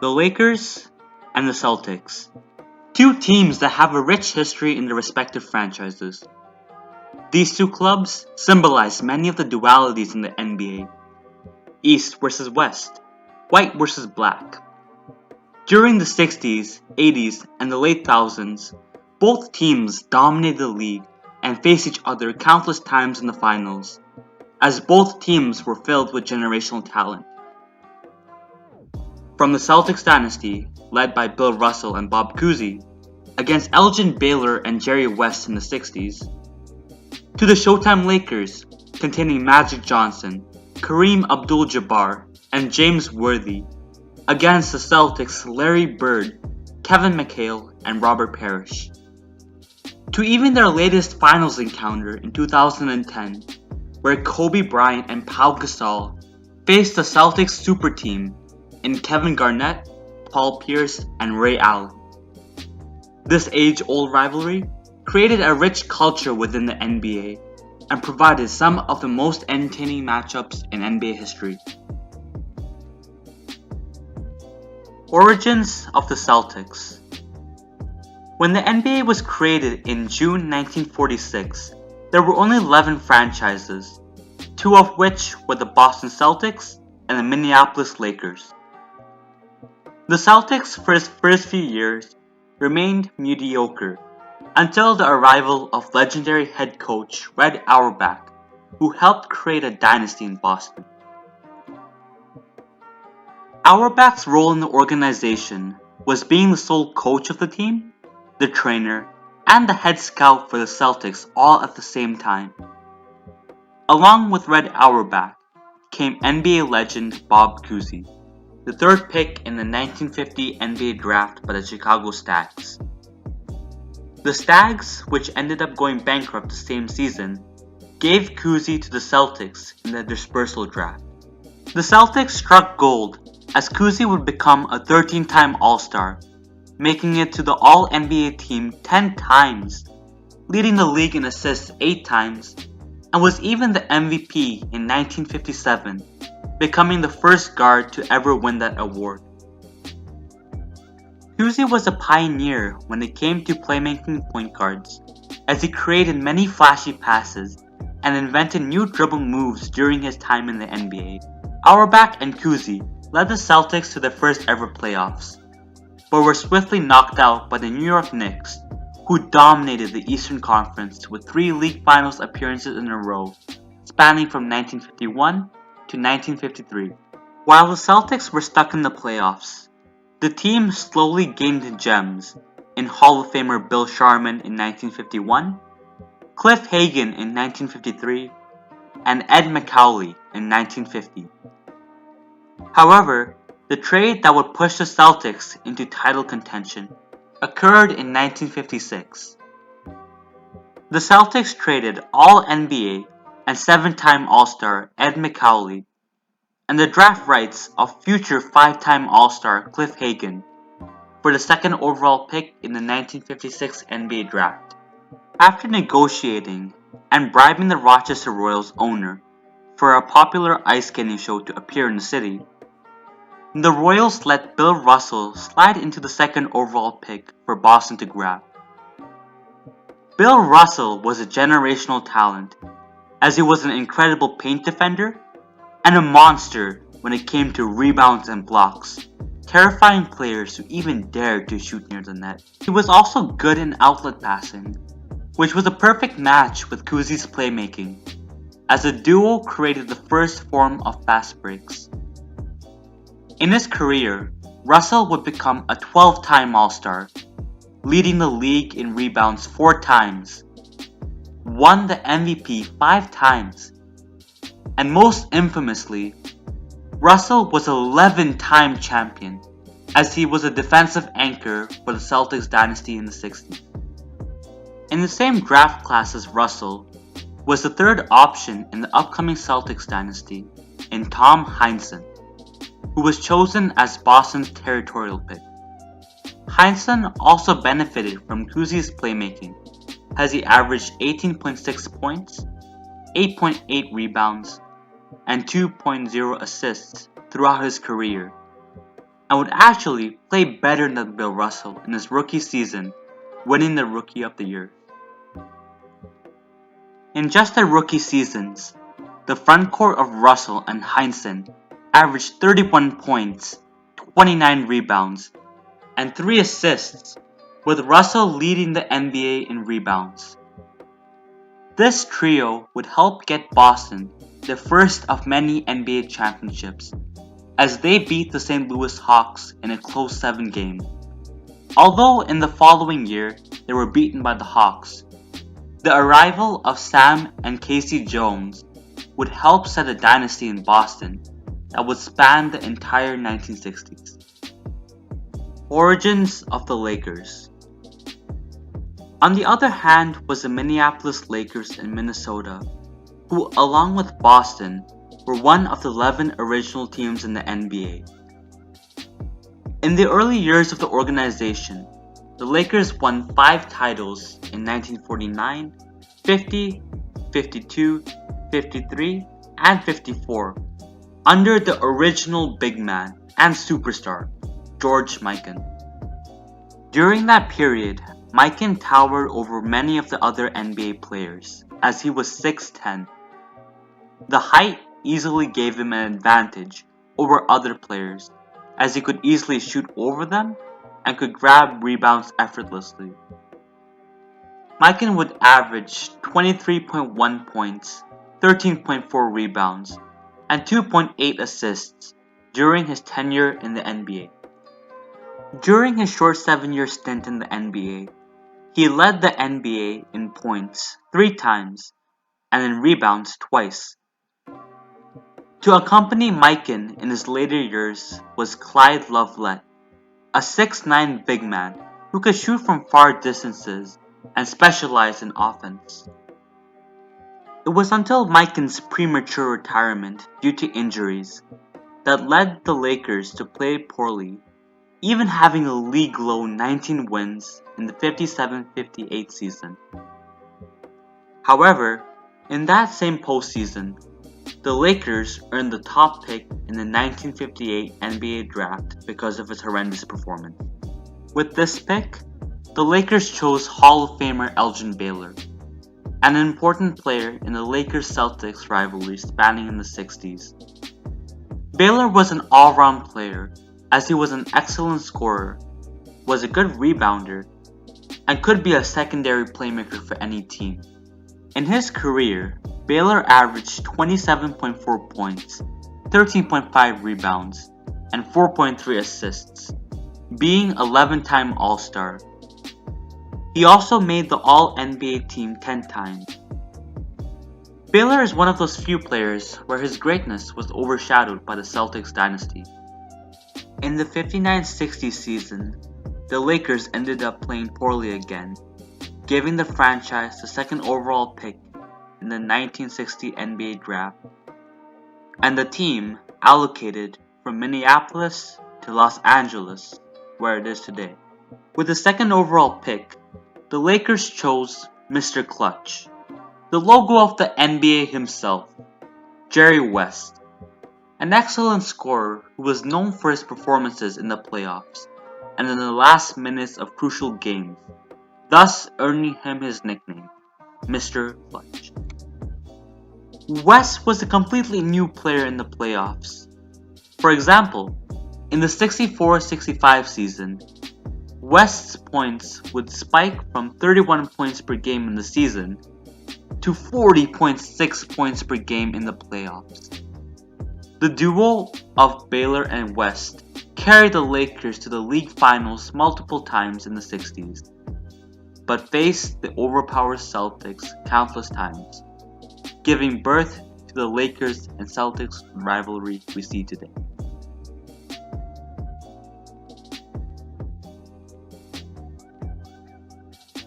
the Lakers and the Celtics. Two teams that have a rich history in their respective franchises. These two clubs symbolize many of the dualities in the NBA. East versus West, white versus black. During the 60s, 80s, and the late thousands, both teams dominated the league and faced each other countless times in the finals, as both teams were filled with generational talent. From the Celtics dynasty, led by Bill Russell and Bob Cousy, against Elgin Baylor and Jerry West in the 60s, to the Showtime Lakers, containing Magic Johnson, Kareem Abdul-Jabbar, and James Worthy, against the Celtics' Larry Bird, Kevin McHale, and Robert Parrish. To even their latest finals encounter in 2010, where Kobe Bryant and Pau Gasol faced the Celtics super team in Kevin Garnett, Paul Pierce, and Ray Allen. This age-old rivalry created a rich culture within the NBA and provided some of the most entertaining matchups in NBA history. Origins of the Celtics. When the NBA was created in June 1946, there were only 11 franchises, two of which were the Boston Celtics and the Minneapolis Lakers. The Celtics for its first few years remained mediocre until the arrival of legendary head coach Red Auerbach, who helped create a dynasty in Boston. Auerbach's role in the organization was being the sole coach of the team, the trainer, and the head scout for the Celtics all at the same time. Along with Red Auerbach came NBA legend Bob Cousy, the third pick in the 1950 NBA draft by the Chicago Stags. The Stags, which ended up going bankrupt the same season, gave Cousy to the Celtics in the dispersal draft. The Celtics struck gold as Cousy would become a 13-time All-Star, making it to the All-NBA team 10 times, leading the league in assists 8 times, and was even the MVP in 1957, becoming the first guard to ever win that award. Cousy was a pioneer when it came to playmaking point guards, as he created many flashy passes and invented new dribble moves during his time in the NBA. Auerbach and Cousy led the Celtics to their first ever playoffs, but were swiftly knocked out by the New York Knicks, who dominated the Eastern Conference with 3 league finals appearances in a row, spanning from 1951 to 1953. While the Celtics were stuck in the playoffs, the team slowly gained gems in Hall of Famer Bill Sharman in 1951, Cliff Hagan in 1953, and Ed McCauley in 1950. However, the trade that would push the Celtics into title contention occurred in 1956. The Celtics traded All-NBA and 7-time All-Star Ed McCauley and the draft rights of future 5-time All-Star Cliff Hagan for the second overall pick in the 1956 NBA draft. After negotiating and bribing the Rochester Royals owner for a popular ice skating show to appear in the city, the Royals let Bill Russell slide into the second overall pick for Boston to grab. Bill Russell was a generational talent, as he was an incredible paint defender and a monster when it came to rebounds and blocks, terrifying players who even dared to shoot near the net. He was also good in outlet passing, which was a perfect match with Cousy's playmaking, as the duo created the first form of fast breaks. In his career, Russell would become a 12-time All-Star, leading the league in rebounds 4 times, won the MVP 5 times, and most infamously, Russell was an 11-time champion, as he was a defensive anchor for the Celtics dynasty in the 60s. In the same draft class as Russell was the third option in the upcoming Celtics dynasty in Tom Heinsohn, who was chosen as Boston's territorial pick. Heinsohn also benefited from Cousy's playmaking, as he averaged 18.6 points, 8.8 rebounds, and 2.0 assists throughout his career. and would actually play better than Bill Russell in his rookie season, winning the Rookie of the Year. In just their rookie seasons, the frontcourt of Russell and Heinsohn averaged 31 points, 29 rebounds, and 3 assists, with Russell leading the NBA in rebounds. This trio would help get Boston the first of many NBA championships, as they beat the St. Louis Hawks in a close 7 game. Although in the following year they were beaten by the Hawks, the arrival of Sam and Casey Jones would help set a dynasty in Boston that would span the entire 1960s. Origins of the Lakers. On the other hand was the Minneapolis Lakers in Minnesota, who along with Boston were one of the 11 original teams in the NBA. In the early years of the organization, the Lakers won 5 titles in 1949, 50, 52, 53, and 54 under the original big man and superstar, George Mikan. During that period, Mikan towered over many of the other NBA players as he was 6'10". The height easily gave him an advantage over other players as he could easily shoot over them and could grab rebounds effortlessly. Mikan would average 23.1 points, 13.4 rebounds, and 2.8 assists during his tenure in the NBA. During his short 7-year stint in the NBA, he led the NBA in points 3 times and in rebounds twice. To accompany Mikan in his later years was Clyde Lovelet, a 6'9" big man who could shoot from far distances and specialized in offense. It was until Mikan's premature retirement due to injuries that led the Lakers to play poorly, even having a league-low 19 wins in the 57-58 season. However, in that same postseason, the Lakers earned the top pick in the 1958 NBA draft because of his horrendous performance. With this pick, the Lakers chose Hall of Famer Elgin Baylor, an important player in the Lakers-Celtics rivalry spanning in the 60s. Baylor was an all-round player as he was an excellent scorer, was a good rebounder, and could be a secondary playmaker for any team. In his career, Baylor averaged 27.4 points, 13.5 rebounds, and 4.3 assists, being 11-time All-Star. He also made the All-NBA team 10 times. Baylor is one of those few players where his greatness was overshadowed by the Celtics dynasty. In the 59-60 season, the Lakers ended up playing poorly again, giving the franchise the 2nd overall pick in the 1960 NBA draft, and the team allocated from Minneapolis to Los Angeles, where it is today. With the 2nd overall pick, the Lakers chose Mr. Clutch, the logo of the NBA himself, Jerry West, an excellent scorer who was known for his performances in the playoffs and in the last minutes of crucial games, thus earning him his nickname, Mr. Clutch. West was a completely new player in the playoffs. For example, in the 64-65 season, West's points would spike from 31 points per game in the season to 40.6 points per game in the playoffs. The duo of Baylor and West carried the Lakers to the league finals multiple times in the 60s, but faced the overpowered Celtics countless times, giving birth to the Lakers and Celtics rivalry we see today.